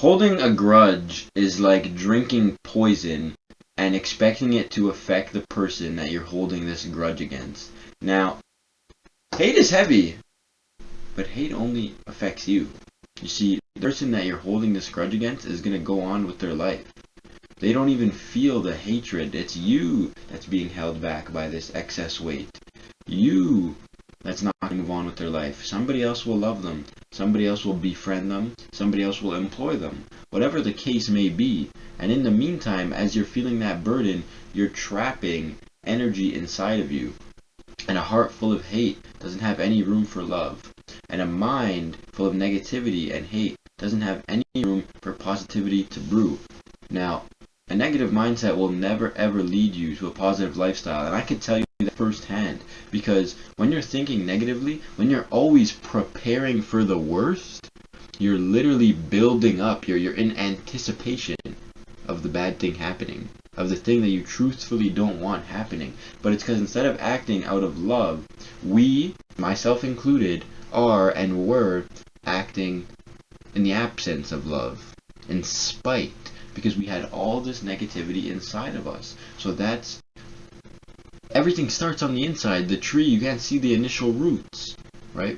Holding a grudge is like drinking poison and expecting it to affect the person that you're holding this grudge against. Now, hate is heavy, but hate only affects you. You see, the person that you're holding this grudge against is going to go on with their life. They don't even feel the hatred. It's you that's being held back by this excess weight. You that's not going to move on with their life. Somebody else will love them. Somebody else will befriend them. Somebody else will employ them. Whatever the case may be. And in the meantime, as you're feeling that burden, you're trapping energy inside of you. And a heart full of hate doesn't have any room for love. And a mind full of negativity and hate doesn't have any room for positivity to brew. Now, a negative mindset will never ever lead you to a positive lifestyle. And I can tell you that firsthand. Because when you're thinking negatively, when you're always preparing for the worst, you're literally building up. You're in anticipation of the bad thing happening, of the thing that you truthfully don't want happening. But it's because instead of acting out of love, we, myself included, are and were acting in the absence of love, in spite, because we had all this negativity inside of us. So that's everything starts on the inside. The tree, you can't see the initial roots, right?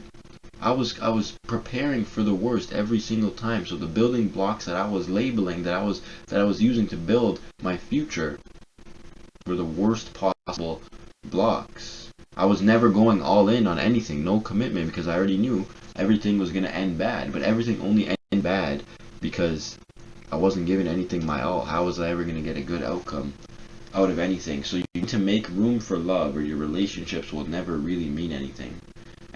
I was preparing for the worst every single time. So the building blocks that I was labeling, that I was using to build my future, were the worst possible blocks. I was never going all in on anything, no commitment, because I already knew everything was gonna end bad. But everything only ended bad because I wasn't giving anything my all. How was I ever gonna get a good outcome out of anything? So you need to make room for love, or your relationships will never really mean anything.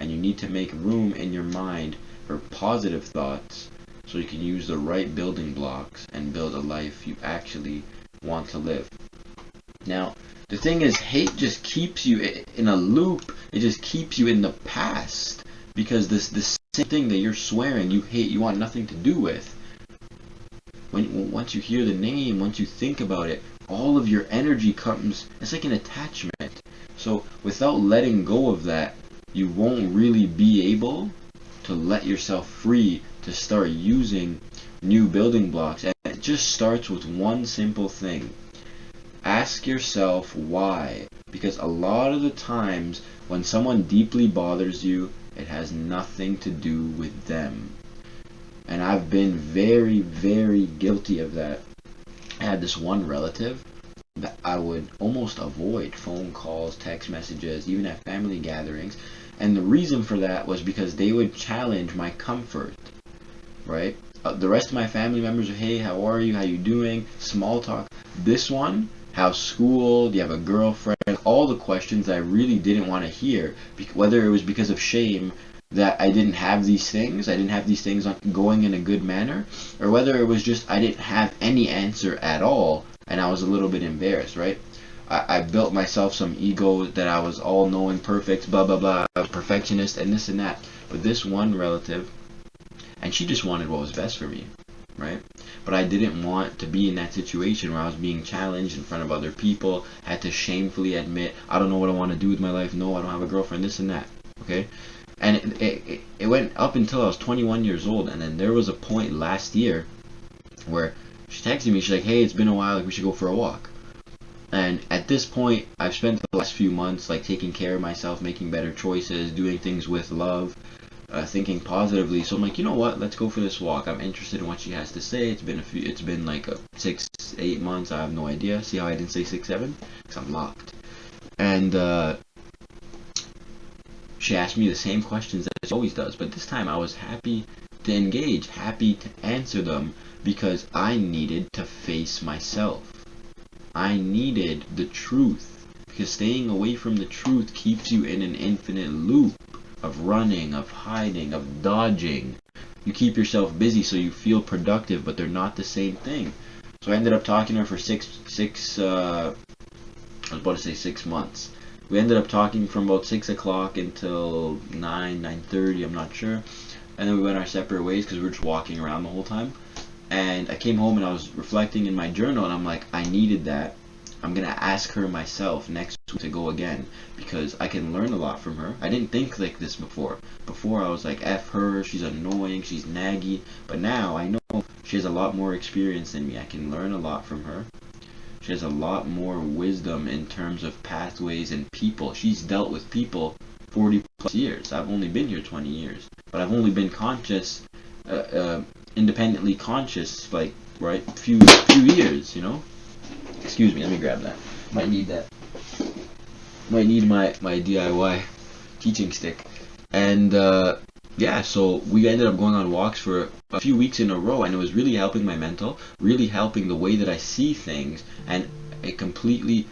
And you need to make room in your mind for positive thoughts so you can use the right building blocks and build a life you actually want to live. Now, the thing is, hate just keeps you in a loop. It just keeps you in the past, because this same thing that you're swearing you hate, you want nothing to do with, once you hear the name, once you think about it, all of your energy comes, it's like an attachment. So without letting go of that, you won't really be able to let yourself free to start using new building blocks. And it just starts with one simple thing. Ask yourself why. Because a lot of the times when someone deeply bothers you, it has nothing to do with them. And I've been very, very guilty of that. I had this one relative that I would almost avoid phone calls, text messages, even at family gatherings. And the reason for that was because they would challenge my comfort, right? The rest of my family members are, hey, how are you? How you doing? Small talk. This one, how's school? Do you have a girlfriend? All the questions I really didn't want to hear, whether it was because of shame that I didn't have these things, going in a good manner, or whether it was just I didn't have any answer at all and I was a little bit embarrassed, right? I built myself some ego that I was all-knowing, perfect, blah, blah, blah, a perfectionist, and this and that. But this one relative, and she just wanted what was best for me, right? But I didn't want to be in that situation where I was being challenged in front of other people, had to shamefully admit, I don't know what I want to do with my life, no, I don't have a girlfriend, this and that, okay? And it went up until I was 21 years old, and then there was a point last year where she texted me, she's like, hey, it's been a while, like we should go for a walk. And at this point, I've spent the last few months like taking care of myself, making better choices, doing things with love, thinking positively. So I'm like, you know what? Let's go for this walk. I'm interested in what she has to say. It's been like 6-8 months. I have no idea. See how I didn't say 6-7? Because I'm locked. And she asked me the same questions that she always does, but this time I was happy to engage, happy to answer them, because I needed to face myself. I needed the truth, because staying away from the truth keeps you in an infinite loop of running, of hiding, of dodging. You keep yourself busy so you feel productive, but they're not the same thing. So I ended up talking to her for 6 months. We ended up talking from about 6 o'clock until 9:30, I'm not sure. And then we went our separate ways because we were just walking around the whole time. And I came home and I was reflecting in my journal, and I'm like, I needed that. I'm gonna ask her myself next week to go again, because I can learn a lot from her. I didn't think like this before. Before I was like, F her, she's annoying, she's naggy. But now I know she has a lot more experience than me. I can learn a lot from her. She has a lot more wisdom in terms of pathways and people. She's dealt with people 40 plus years. I've only been here 20 years. But I've only been conscious, independently conscious, like, right, few years, you know? Excuse me, let me grab that. Might need that. Might need my DIY teaching stick. And yeah, so we ended up going on walks for a few weeks in a row, and it was really helping my mental, really helping the way that I see things, and it completely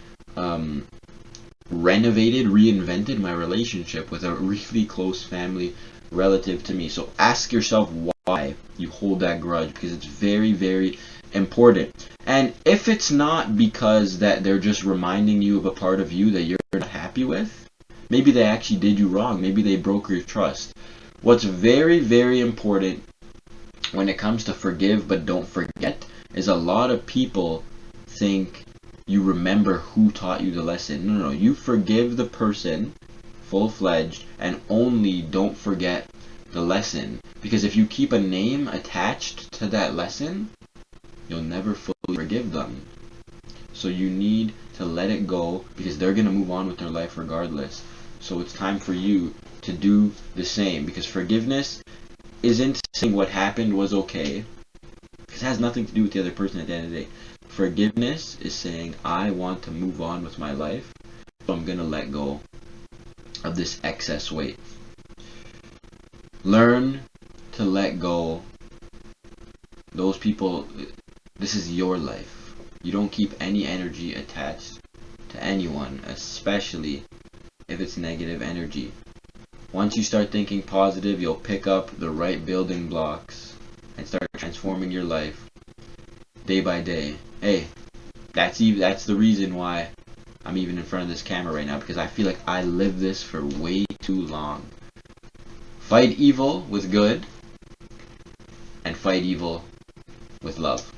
reinvented my relationship with a really close family relative to me. So ask yourself why you hold that grudge, because it's very, very important. And if it's not because that they're just reminding you of a part of you that you're not happy with, maybe they actually did you wrong, maybe they broke your trust. What's very, very important when it comes to forgive but don't forget is a lot of people think you remember who taught you the lesson. No, you forgive the person full-fledged and only don't forget the lesson. Because if you keep a name attached to that lesson, you'll never fully forgive them. So you need to let it go, because they're going to move on with their life regardless. So it's time for you to do the same, because forgiveness isn't saying what happened was okay, because it has nothing to do with the other person at the end of the day. Forgiveness is saying, I want to move on with my life, so I'm going to let go of this excess weight. Learn to let go. Those people, this is your life. You don't keep any energy attached to anyone, especially if it's negative energy. Once you start thinking positive, you'll pick up the right building blocks and start transforming your life day by day. Hey, that's the reason why I'm even in front of this camera right now, because I feel like I lived this for way too long. Fight evil with good, and fight evil with love.